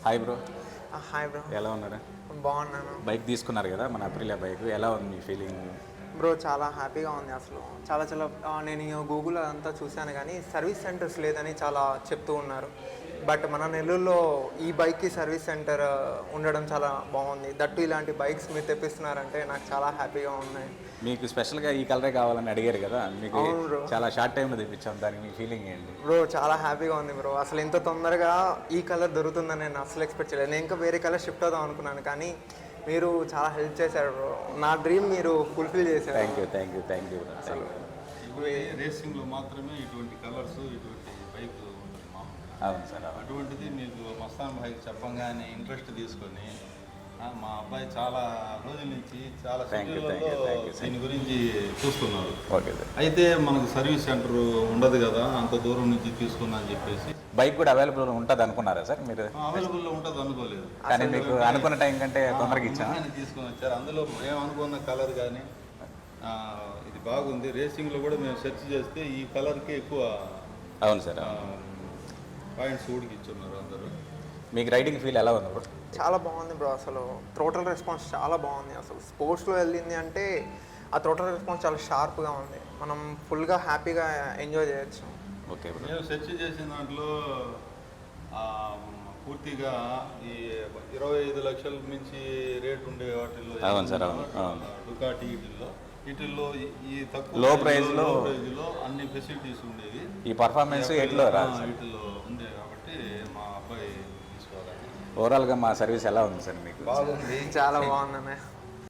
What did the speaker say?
Hi bro. Hi bro. ఎలా ఉన్నారు? బాగున్నాను. బైక్ తీసుకున్నారు కదా, మన అప్రిలియా బైక్. ఎలా ఉంది మీ ఫీలింగ్? బ్రో చాలా హ్యాపీగా ఉంది. అసలు చాలా చాలా నేను గూగుల్ అంతా చూశాను కానీ సర్వీస్ సెంటర్స్ లేదని చాలా చెప్తూ ఉన్నారు. బట్ మన నెల్లూరులో ఈ బైక్కి సర్వీస్ సెంటర్ ఉండడం చాలా బాగుంది. దట్టు ఇలాంటి బైక్స్ మీరు తెప్పిస్తున్నారంటే నాకు చాలా హ్యాపీగా ఉన్నాయి. మీకు స్పెషల్గా ఈ కలరే కావాలని అడిగారు కదా, మీకు చాలా షార్ట్ టైంలో తెప్పించాం. దానికి మీ ఫీలింగ్ ఏంటి? బ్రో చాలా హ్యాపీగా ఉంది బ్రో. అసలు ఇంత తొందరగా ఈ కలర్ దొరుకుతుందని నేను అసలు ఎక్స్పెక్ట్ చేయలేదు. నేను ఇంకా వేరే కలర్ షిఫ్ట్ అవుదాం అనుకున్నాను కానీ మీరు చాలా హెల్ప్ చేశారు బ్రో. నా డ్రీమ్ మీరు ఫుల్ఫిల్ చేశారు. థ్యాంక్ యూ అసలు రేసింగ్లో మాత్రమే ఇటువంటి కలర్స్, ఇటువంటి బైక్ ఉంటుంది మామూలుగా. అవును సార్. అటువంటిది మీకు మస్తాన్ బైక్ చెప్పంగానే ఇంట్రెస్ట్ తీసుకొని మా అబ్బాయి చాలా రోజుల నుంచి చాలా దీని గురించి చూస్తున్నారు. Okay sir. అయితే మనకు సర్వీస్ సెంటర్ ఉండదు కదా, అంత దూరం నుంచి తీసుకున్నా అని చెప్పేసి. బైక్ కూడా అవైలబుల్ ఉంటుంది అనుకున్నారా సార్ మీరు? అవైలబుల్లో ఉంటుంది అనుకోలేదు, కానీ మీకు అనుకున్న టైం కంటే తొందరగా ఇచ్చాను. తీసుకొని వచ్చారు. అందులో మేము అనుకున్న కలర్ కానీ ఇది బాగుంది. రేసింగ్లో కూడా మేము సెర్చ్ చేస్తే ఈ కలర్కి ఎక్కువ అవును సార్ పాయింట్స్ ఊడికి ఇచ్చున్నారు అందరూ. మీకు రైడింగ్ ఫీల్ ఎలా ఉంది బ్రో? చాలా బాగుంది బ్రో. అసలు థ్రోటల్ రెస్పాన్స్ చాలా బాగుంది. అసలు స్పోర్ట్స్లో వెళ్ళింది అంటే ఆ థ్రోటల్ రెస్పాన్స్ చాలా షార్ప్గా ఉంది. మనం ఫుల్గా హ్యాపీగా ఎంజాయ్ చేయొచ్చు. Okay bro. నేను సెర్చ్ చేసిన దాంట్లో పూర్తిగా ఈ 25 లక్షల మించి రేట్ ఉండే వాటిల్లో డుకాటి వీటిల్లో ఈ తక్కువ లో ప్రైజ్లో అన్ని ఫెసిలిటీస్ ఉండేవి. ఈ పర్ఫార్మెన్స్ వీటిలో వీటిల్లో ఉంది కాబట్టి మా అబ్బాయి తీసుకోవాలి. ఓవరాల్గా మా సర్వీస్ ఎలా ఉంది సార్ మీకు? బాగుంది, చాలా బాగుందనే.